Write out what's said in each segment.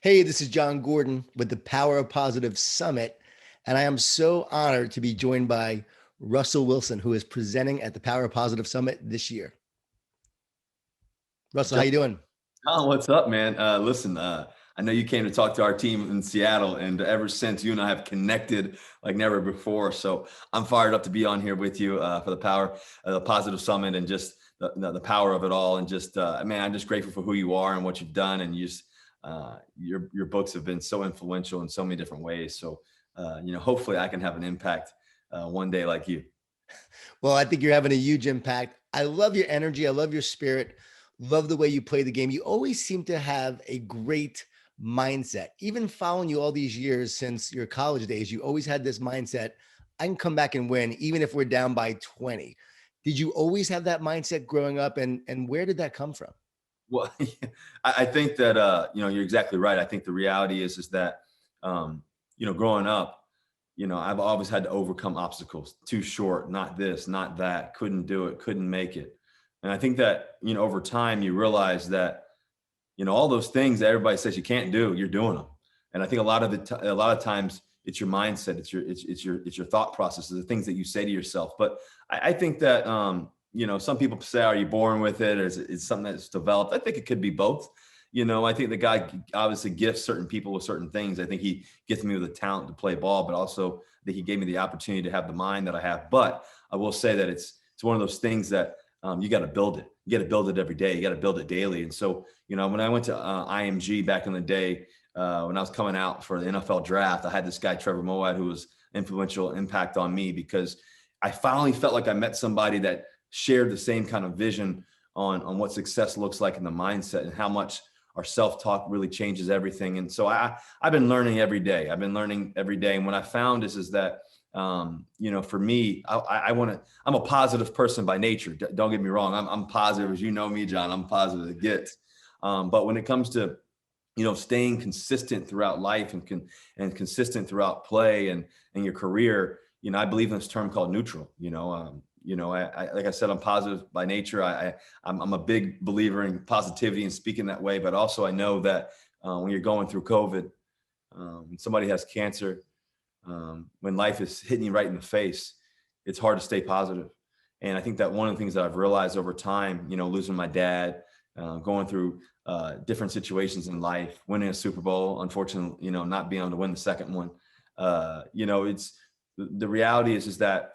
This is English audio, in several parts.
Hey, this is Jon Gordon with the Power of Positive Summit, and I am so honored to be joined by Russell Wilson, who is presenting at the Power of Positive Summit this year. Russell, how John, you doing? what's up, man? Listen, I know you came to talk to our team in Seattle, and ever since you and I have connected like never before. So I'm fired up to be on here with you for the Power, the Positive Summit, and just the power of it all. And just, man, I'm just grateful for who you are and what you've done. And your books have been so influential in so many different ways. So, hopefully I can have an impact one day like you. Well, I think you're having a huge impact. I love your energy. I love your spirit. Love the way you play the game. You always seem to have a great mindset. Even following you all these years since your college days, you always had this mindset. I can come back and win, even if we're down by 20. Did you always have that mindset growing up? And where did that come from? Well, I think that you're exactly right. I think the reality is that growing up, I've always had to overcome obstacles. Too short, not this, not that. Couldn't do it, couldn't make it. And I think that over time you realize that all those things that everybody says you can't do, you're doing them. And I think a lot of times it's your mindset, it's your thought processes, the things that you say to yourself. But I think that some people say, are you born with it, or is it something that's developed? I think it could be both. I think the guy obviously gifts certain people with certain things. I think he gifted me with a talent to play ball, but also that he gave me the opportunity to have the mind that I have. But I will say that it's one of those things that you got to build it. You got to build it every day. You got to build it daily. And so, when I went to IMG back in the day, when I was coming out for the NFL draft, I had this guy, Trevor Moawad, who was influential impact on me because I finally felt like I met somebody that shared the same kind of vision on what success looks like in the mindset and how much our self-talk really changes everything. And so I've been learning every day. And what I found is that, for me, I'm a positive person by nature. Don't get me wrong. I'm positive, as you know me, John. I'm positive as it gets. But when it comes to, staying consistent throughout life and consistent throughout play and your career, I believe in this term called neutral. I like I said, I'm positive by nature. I'm a big believer in positivity and speaking that way. But also, I know that when you're going through COVID, when somebody has cancer, when life is hitting you right in the face, it's hard to stay positive. And I think that one of the things that I've realized over time, losing my dad, going through different situations in life, winning a Super Bowl, unfortunately, not being able to win the second one, it's the reality is that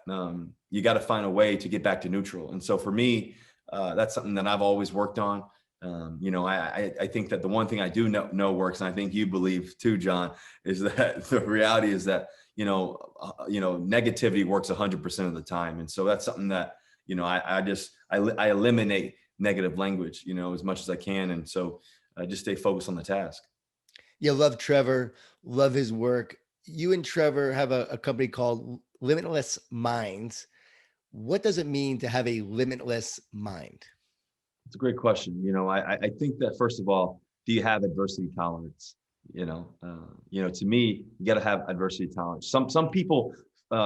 you got to find a way to get back to neutral. And so for me, that's something that I've always worked on. I think that the one thing I do know works, and I think you believe too, John, is that the reality is that, negativity works 100% of the time. And so that's something that, I eliminate negative language, as much as I can. And so I just stay focused on the task. You love Trevor, love his work. You and Trevor have a company called Limitless Minds. What does it mean to have a limitless mind? It's a great question. I think that first of all, do you have adversity tolerance? To me, you got to have adversity tolerance. Some people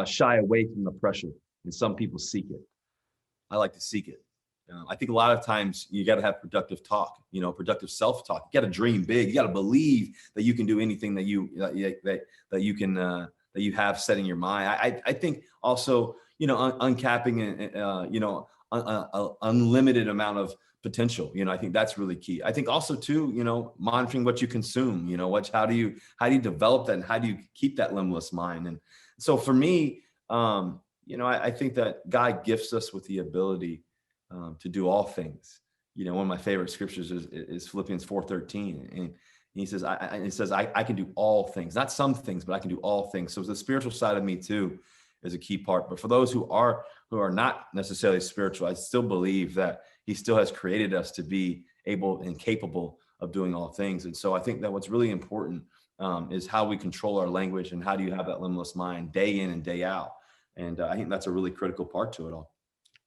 shy away from the pressure, and some people seek it. I like to seek it. I think a lot of times you got to have productive talk, productive self-talk. You got to dream big. You got to believe that you can do anything that you can that you have set in your mind. I think also, uncapping unlimited amount of potential. I think that's really key. I think also too, monitoring what you consume. How do you develop that, and how do you keep that limitless mind? And so for me, I think that God gifts us with the ability to do all things. One of my favorite scriptures is Philippians 4:13, and he says, I can do all things, not some things, but I can do all things. So the spiritual side of me too is a key part. But for those who are not necessarily spiritual, I still believe that he still has created us to be able and capable of doing all things. And so I think that what's really important is how we control our language, and how do you have that limitless mind day in and day out. And I think that's a really critical part to it all.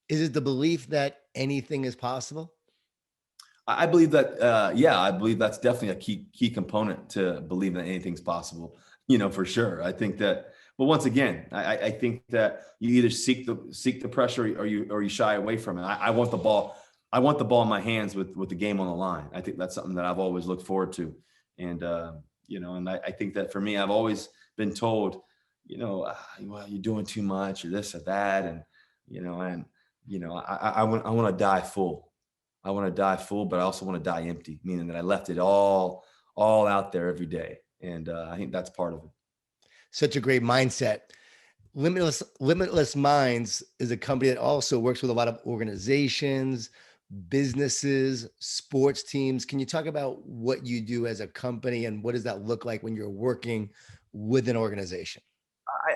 Is it the belief that anything is possible? I believe that, I believe that's definitely a key component to believe that anything's possible, for sure. I think that, but once again, I think that you either seek the pressure, or you shy away from it. I want the ball I want the ball in my hands with the game on the line. I think that's something that I've always looked forward to. And, and I think that for me, I've always been told, well, you're doing too much or this or that. I want to die full. I want to die full, but I also want to die empty, meaning that I left it all out there every day. And I think that's part of it. Such a great mindset. Limitless Minds is a company that also works with a lot of organizations, businesses, sports teams. Can you talk about what you do as a company and what does that look like when you're working with an organization?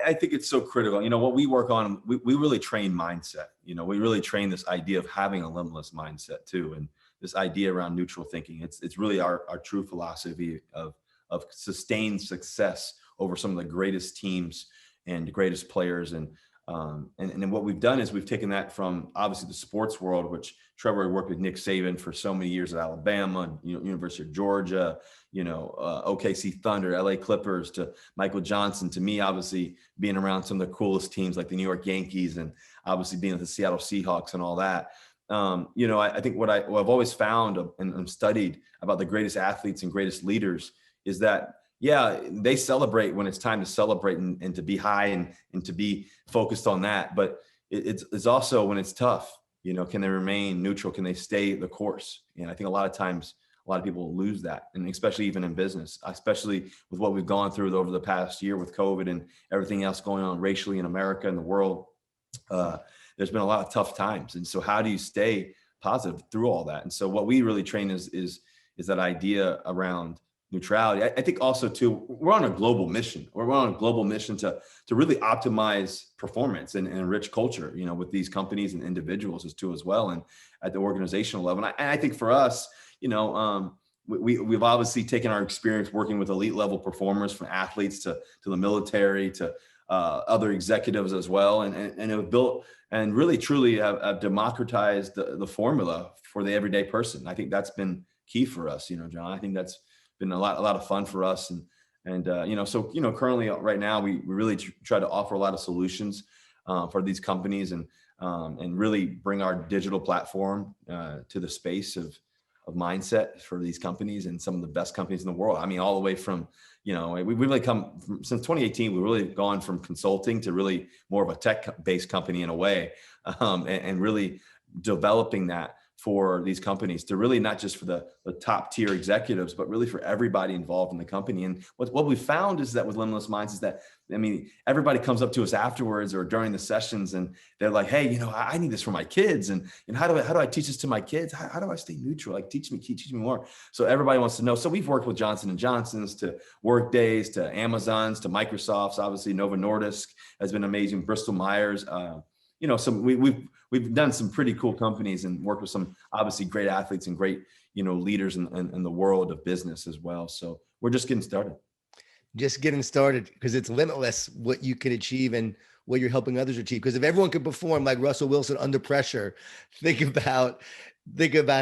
I think it's so critical. What we work on, we really train mindset. We really train this idea of having a limitless mindset too. And this idea around neutral thinking. It's really our true philosophy of sustained success over some of the greatest teams and the greatest players. And then what we've done is we've taken that from obviously the sports world, which Trevor worked with Nick Saban for so many years at Alabama, University of Georgia, OKC Thunder, LA Clippers, to Michael Johnson, to me, obviously being around some of the coolest teams like the New York Yankees and obviously being with the Seattle Seahawks and all that. I think what I've always found and studied about the greatest athletes and greatest leaders is that, yeah, they celebrate when it's time to celebrate and to be high and to be focused on that. But it's also when it's tough, can they remain neutral? Can they stay the course? And I think a lot of times, a lot of people lose that. And especially even in business, especially with what we've gone through over the past year with COVID and everything else going on racially in America and the world. There's been a lot of tough times. And so how do you stay positive through all that? And so what we really train is that idea around neutrality. I think also too, we're on a global mission. We're on a global mission to really optimize performance and enrich culture, with these companies and individuals as well. And at the organizational level. And I think for us, we've obviously taken our experience working with elite level performers, from athletes to the military to other executives as well, and have built and really truly have democratized the formula for the everyday person. I think that's been key for us, John. I think that's been a lot of fun for us, and currently right now we really try to offer a lot of solutions for these companies and really bring our digital platform to the space of mindset for these companies and some of the best companies in the world. I mean, all the way from, we've really come from, since 2018, we've really gone from consulting to really more of a tech-based company in a way, and really developing that for these companies to really not just for the top tier executives, but really for everybody involved in the company. And what we found is that with Limitless Minds is that, everybody comes up to us afterwards or during the sessions and they're like, hey, I need this for my kids. And how do I teach this to my kids? How do I stay neutral? Like teach me more. So everybody wants to know. So we've worked with Johnson & Johnson's to Workdays, to Amazon's, to Microsoft's, obviously Novo Nordisk has been amazing. Bristol Myers, we've done some pretty cool companies and worked with some obviously great athletes and great, leaders in the world of business as well. So we're just getting started. Just getting started, because it's limitless what you can achieve and what you're helping others achieve. Because if everyone could perform like Russell Wilson under pressure, think about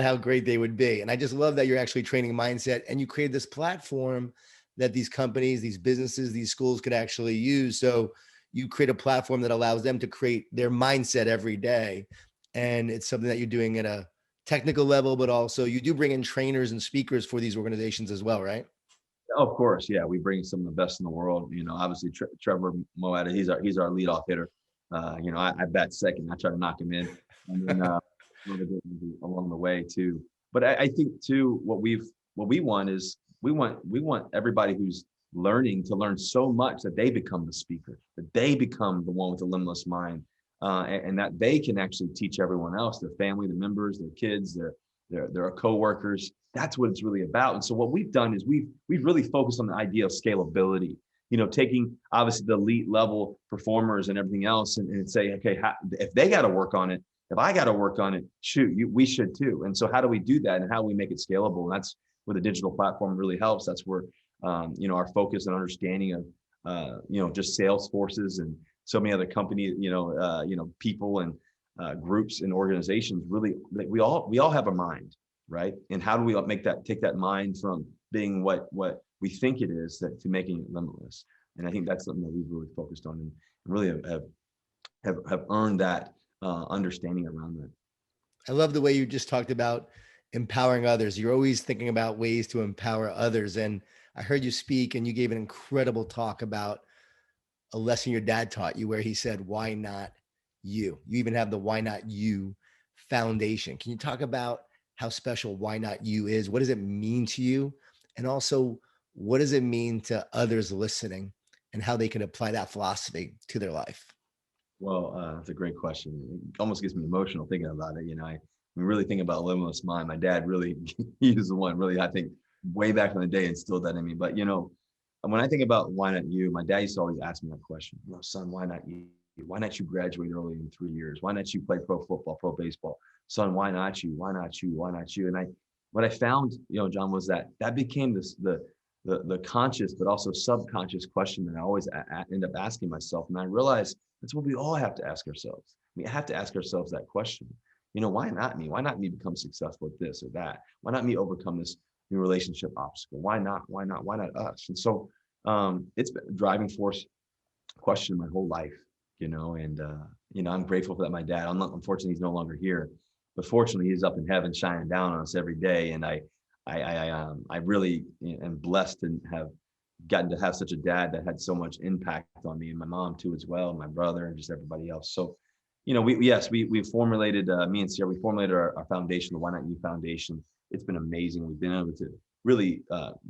how great they would be. And I just love that you're actually training mindset and you create this platform that these companies, these businesses, these schools could actually use. So you create a platform that allows them to create their mindset every day. And it's something that you're doing at a technical level, but also you do bring in trainers and speakers for these organizations as well, right? Of course, yeah, we bring some of the best in the world. Obviously Trevor Moetta, he's our leadoff hitter. I bat second. I try to knock him in, and then along the way too. But I think too, what we want is we want everybody who's learning to learn so much that they become the speaker, that they become the one with the limitless mind, and that they can actually teach everyone else, their family, their members, their kids, their coworkers. That's what it's really about. And so what we've done is we've really focused on the idea of scalability, taking obviously the elite level performers and everything else and say, okay, if they got to work on it, if I got to work on it, we should too. And so how do we do that and how do we make it scalable? And that's where the digital platform really helps. That's where, our focus and understanding of, just sales forces and so many other companies, people and groups and organizations really, we all have a mind, right? And how do we take that mind from being what we think it is to making it limitless? And I think that's something that we've really focused on and really have earned that understanding around that. I love the way you just talked about empowering others. You're always thinking about ways to empower others. And I heard you speak and you gave an incredible talk about a lesson your dad taught you where he said, why not you? You even have the Why Not You Foundation. Can you talk about how special Why Not You is? What does it mean to you? And also, what does it mean to others listening and how they can apply that philosophy to their life? Well, that's a great question. It almost gets me emotional thinking about it. I really think about Limitless Mind. My dad really, he was the one really, I think, way back in the day instilled that in me. But, when I think about why not you, my dad used to always ask me that question, son, why not you? Why not you graduate early in 3 years? Why not you play pro football, pro baseball? Son, why not you? Why not you? Why not you? And what I found, John, was that became the conscious, but also subconscious question that I always end up asking myself. And I realized that's what we all have to ask ourselves. We have to ask ourselves that question. Why not me? Why not me become successful at this or that? Why not me overcome this new relationship obstacle? Why not? Why not? Why not us? And so it's been a driving force question my whole life, and I'm grateful for that. My dad, unfortunately, he's no longer here, but fortunately, he's up in heaven shining down on us every day. And I really am blessed to have gotten to have such a dad that had so much impact on me, and my mom too as well, and my brother, and just everybody else. So, we formulated me and Sierra. We formulated our foundation, the Why Not You Foundation. It's been amazing. We've been able to really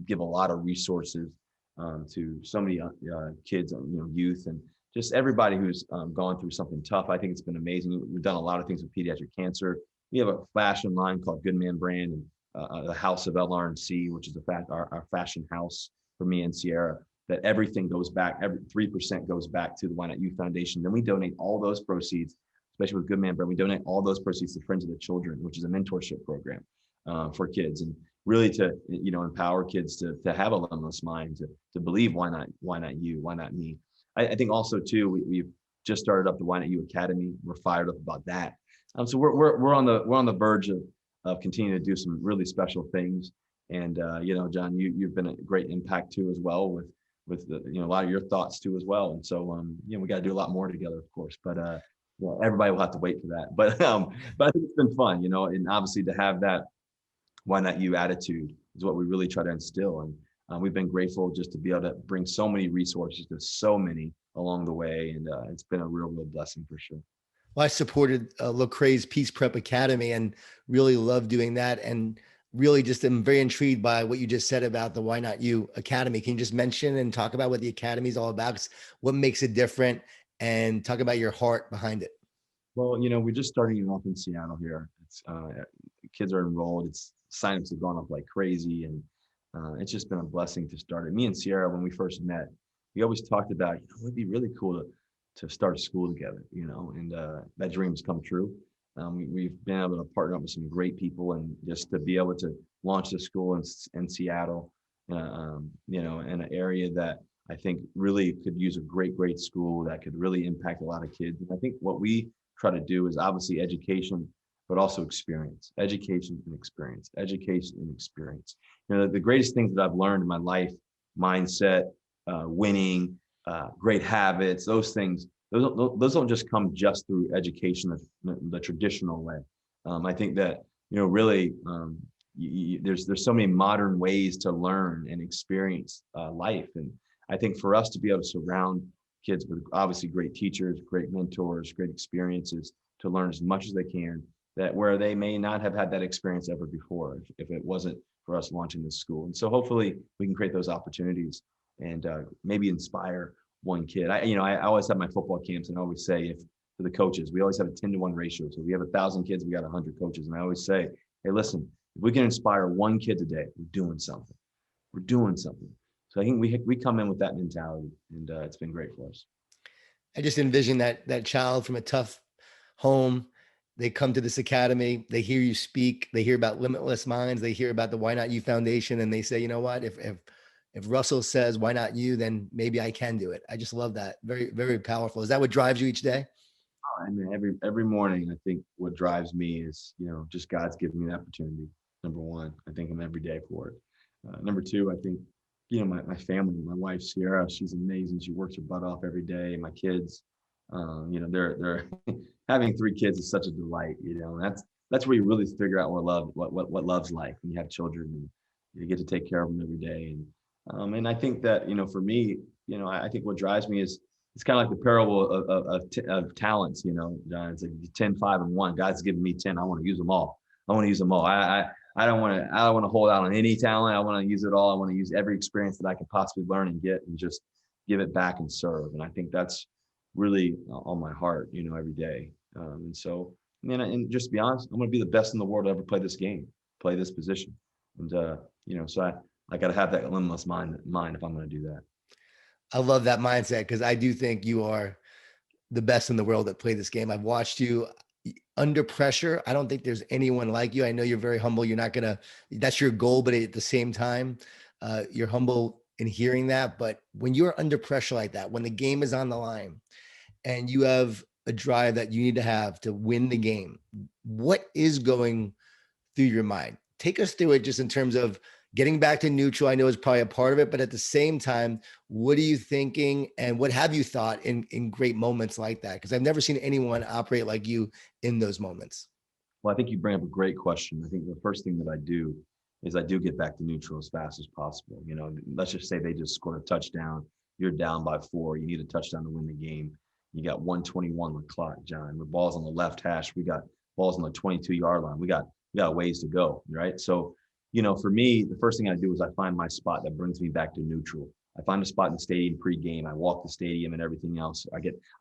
give a lot of resources to so many kids, youth, and just everybody who's gone through something tough. I think it's been amazing. We've done a lot of things with pediatric cancer. We have a fashion line called Good Man Brand, and the House of LR&C, which is our fashion house for me and Sierra, that everything goes back, every 3% goes back to the Why Not You Foundation. Then we donate all those proceeds, especially with Good Man Brand, we donate all those proceeds to Friends of the Children, which is a mentorship program for kids, and really to empower kids to have a limitless mind, to believe why not you, why not me. I think also too we've just started up the Why Not You Academy. We're fired up about that. So we're on the verge of continuing to do some really special things. And John, you've been a great impact too as well with a lot of your thoughts too as well. And so we got to do a lot more together, of course. But everybody will have to wait for that. But I think it's been fun, and obviously to have that why not you attitude is what we really try to instill. And we've been grateful just to be able to bring so many resources to so many along the way. And it's been a real blessing for sure. Well, I supported Lecrae's Peace Prep Academy and really love doing that. And really just am very intrigued by what you just said about the Why Not You Academy. Can you just mention and talk about what the Academy is all about? What makes it different, and talk about your heart behind it? Well, we're just starting it off in Seattle here. It's kids are enrolled. It's signups have gone up like crazy, and it's just been a blessing to start it. Me and Sierra, when we first met, we always talked about, it'd be really cool to start a school together, and that dream's come true. We've been able to partner up with some great people, and just to be able to launch the school in Seattle, in an area that I think really could use a great school that could really impact a lot of kids. And I think what we try to do is obviously education, but also experience, education and experience, education and experience. The greatest things that I've learned in my life, mindset, winning, great habits, those things, those don't just come just through education, the traditional way. I think that, really, there's so many modern ways to learn and experience life. And I think for us to be able to surround kids with obviously great teachers, great mentors, great experiences, to learn as much as they can, that where they may not have had that experience ever before if it wasn't for us launching this school. And so hopefully we can create those opportunities and maybe inspire one kid. I always have my football camps, and I always say, if for the coaches, we always have a 10-to-1 ratio. So if we have 1,000 kids, we got 100 coaches. And I always say, hey, listen, if we can inspire one kid today, we're doing something. We're doing something. So I think we come in with that mentality, and it's been great for us. I just envision that child from a tough home. They come to this academy, they hear you speak, they hear about Limitless Minds, they hear about the Why Not You Foundation, and they say, you know what, if Russell says why not you, then maybe I can do it. I just love that. Very, very powerful. Is that what drives you each day? I mean, every morning, I think what drives me is, just God's given me the opportunity. Number one, I thank Him every day for it. Number two, I think, my family, my wife, Sierra, she's amazing. She works her butt off every day. My kids, they're having 3 kids is such a delight, and that's that's where you really figure out what love's like when you have children and you get to take care of them every day. And I think that, for me, I think what drives me is it's kind of like the parable of talents, John. It's like 10, 5, and 1. God's given me 10. I want to use them all. I want to use them all. I don't want to hold out on any talent. I want to use it all. I want to use every experience that I can possibly learn and get and just give it back and serve. And I think that's really on my heart, every day. And so, and just to be honest, I'm going to be the best in the world to ever play this game, play this position. And, so I got to have that limitless mind if I'm going to do that. I love that mindset because I do think you are the best in the world that play this game. I've watched you under pressure. I don't think there's anyone like you. I know you're very humble. You're not gonna, that's your goal, but at the same time, you're humble in hearing that. But when you're under pressure like that, when the game is on the line and you have a drive that you need to have to win the game, what is going through your mind? Take us through it just in terms of getting back to neutral. I know is probably a part of it, but at the same time, what are you thinking and what have you thought in great moments like that? Because I've never seen anyone operate like you in those moments. Well, I think you bring up a great question. I think the first thing that I do is I do get back to neutral as fast as possible. Let's just say they just scored a touchdown. You're down by 4. You need a touchdown to win the game. You got 121 on the clock, John. The ball's on the left hash. We got balls on the 22-yard line. We got ways to go, right? So, for me, the first thing I do is I find my spot that brings me back to neutral. I find a spot in the stadium pre-game. I walk the stadium and everything else.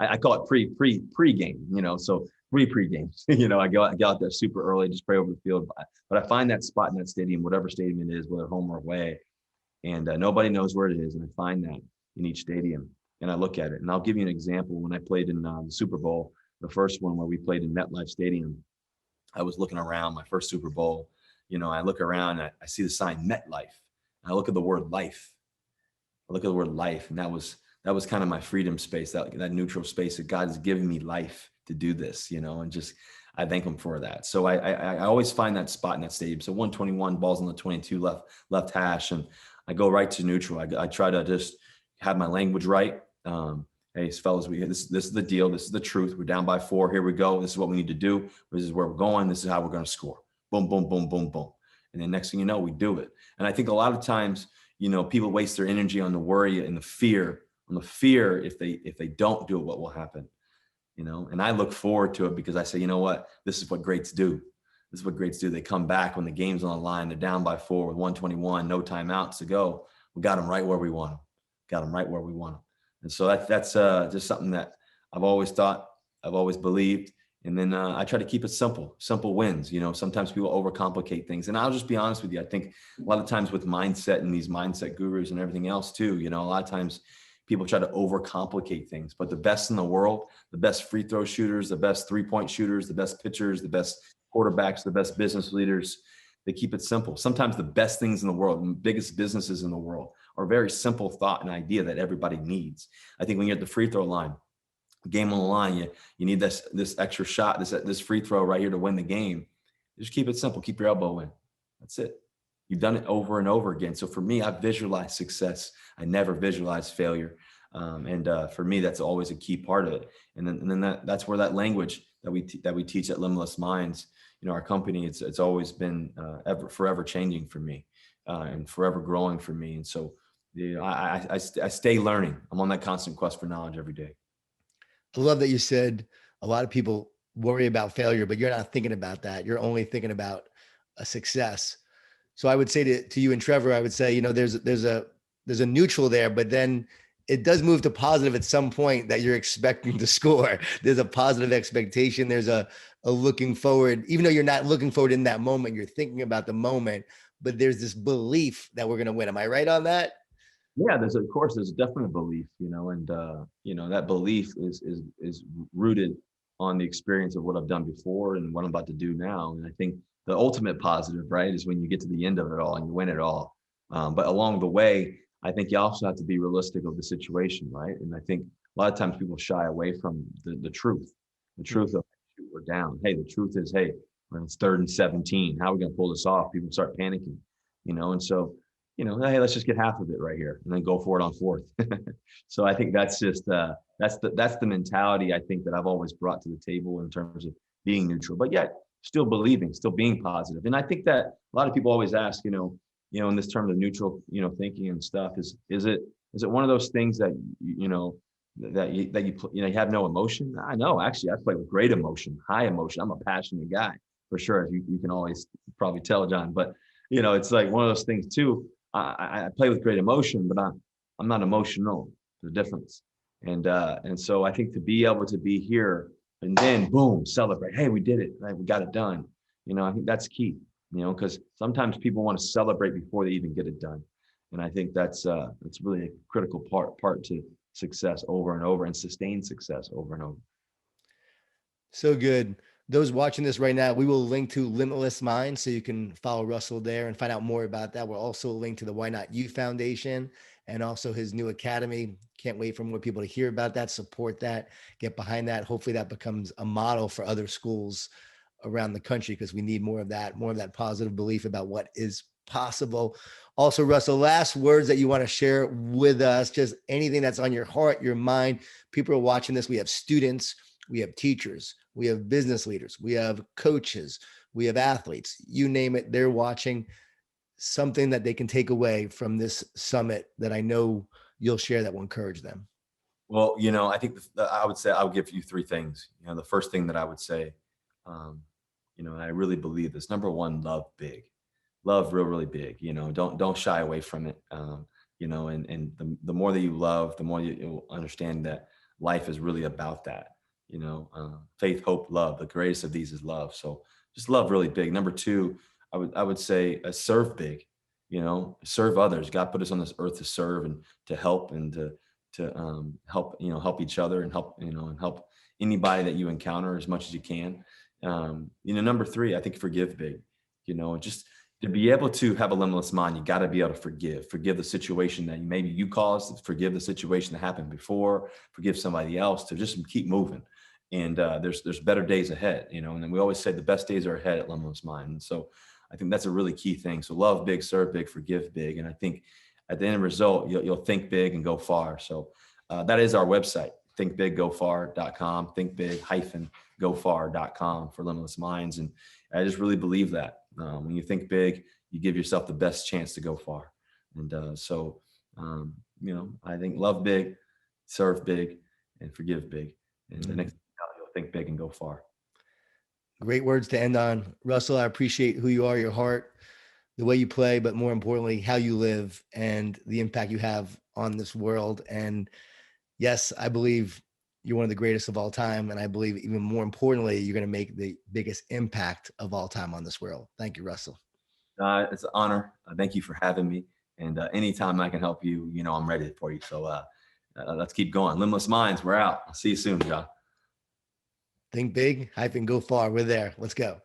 I call it pre-game, so pre-games. I go out there super early, just pray over the field. But I find that spot in that stadium, whatever stadium it is, whether home or away, and nobody knows where it is. And I find that in each stadium, and I look at it. And I'll give you an example. When I played in the Super Bowl, the first one where we played in MetLife Stadium, I was looking around my first Super Bowl. I look around, I see the sign MetLife, and I look at the word life. And that was kind of my freedom space, that neutral space that God has given me life to do this, and just I thank Him for that. So I always find that spot in that stadium. So 121, balls on the 22 left hash, and I go right to neutral. I try to just have my language right. Hey, fellas, this is the deal. This is the truth. We're down by 4. Here we go. This is what we need to do. This is where we're going. This is how we're going to score. Boom, boom, boom, boom, boom. And then next thing you know, we do it. And I think a lot of times, people waste their energy on the worry and the fear, if they don't do it, what will happen, and I look forward to it because I say, you know what, this is what greats do. This is what greats do. They come back when the game's on the line. They're down by 4 with 121, no timeouts to go. We got them right where we want them. And so that's just something that I've always thought, I've always believed. And then I try to keep it simple wins. Sometimes people overcomplicate things. And I'll just be honest with you. I think a lot of times with mindset and these mindset gurus and everything else too, a lot of times people try to overcomplicate things. But the best in the world, the best free throw shooters, the best 3-point shooters, the best pitchers, the best quarterbacks, the best business leaders, they keep it simple. Sometimes the best things in the world, the biggest businesses in the world are very simple thought and idea that everybody needs. I think when you're at the free throw line, game on the line, you need this extra shot, this free throw right here to win the game. Just keep it simple. Keep your elbow in. That's it. You've done it over and over again. So for me, I visualize success. I never visualize failure. And for me, that's always a key part of it. And then that's where that language that we teach at Limitless Minds, our company, it's always been forever changing for me and forever growing for me. And so I stay learning. I'm on that constant quest for knowledge every day. I love that you said a lot of people worry about failure, but you're not thinking about that. You're only thinking about a success. So I would say to you and Trevor, I would say, there's a neutral there, but then it does move to positive at some point that you're expecting to score. There's a positive expectation. There's a looking forward, even though you're not looking forward in that moment, you're thinking about the moment, but there's this belief that we're going to win. Am I right on that? Yeah, there's definitely a belief, and that belief is rooted on the experience of what I've done before and what I'm about to do now. And I think the ultimate positive, right, is when you get to the end of it all and you win it all. But along the way, I think you also have to be realistic of the situation, right? And I think a lot of times people shy away from the truth of, we're down. Hey, the truth is, hey, when it's 3rd and 17, how are we going to pull this off? People start panicking, and so. Hey, let's just get half of it right here and then go for it on 4th. So I think that's just that's the mentality I think that I've always brought to the table in terms of being neutral. But yet still believing, still being positive. And I think that a lot of people always ask, in this term of neutral, thinking and stuff, is it one of those things that you have no emotion? I know, actually, I play with great emotion, high emotion. I'm a passionate guy for sure. You can always probably tell, John, but it's like one of those things too. I play with great emotion, but I'm not emotional. There's a difference. And so I think to be able to be here and then boom, celebrate. Hey, we did it. Right? We got it done. I think that's key, because sometimes people want to celebrate before they even get it done. And I think that's really a critical part to success over and over, and sustained success over and over. So good. Those watching this right now, we will link to Limitless Minds so you can follow Russell there and find out more about that. We'll also link to the Why Not You Foundation and also his new academy. Can't wait for more people to hear about that, support that, get behind that. Hopefully that becomes a model for other schools around the country, because we need more of that positive belief about what is possible. Also, Russell, last words that you want to share with us, just anything that's on your heart, your mind. People are watching this. We have students, we have teachers, we have business leaders, we have coaches, we have athletes, you name it, they're watching. Something that they can take away from this summit that I know you'll share that will encourage them. Well, I think I would say I would give you three things. The first thing that I would say, um, and I really believe this. Number one, love big, love really big. Don't shy away from it. And the more that you love, the more you'll understand that life is really about that. Faith, hope, love. The greatest of these is love. So just love really big. Number two, I would say serve big. Serve others. God put us on this earth to serve and to help and to help each other and help anybody that you encounter as much as you can. Number three, I think forgive big. Just to be able to have a limitless mind, you got to be able to forgive the situation that maybe you caused, forgive the situation that happened before, forgive somebody else, to just keep moving. And there's better days ahead, and then we always say the best days are ahead at Limitless Mind. And so I think that's a really key thing. So love big, serve big, forgive big. And I think at the end result, you'll think big and go far. So that is our website, thinkbiggofar.com, thinkbig-gofar.com for Limitless Minds. And I just really believe that when you think big, you give yourself the best chance to go far. And I think love big, serve big, and forgive big. And the next thing you'll think big and go far. Great words to end on. Russell, I appreciate who you are, your heart, the way you play, but more importantly, how you live and the impact you have on this world. And yes, I believe you're one of the greatest of all time. And I believe even more importantly, you're going to make the biggest impact of all time on this world. Thank you, Russell. It's an honor. Thank you for having me. And anytime I can help you, I'm ready for you. So let's keep going. Limitless Minds, we're out. I'll see you soon, John. Think big, hyphen, go far. We're there. Let's go.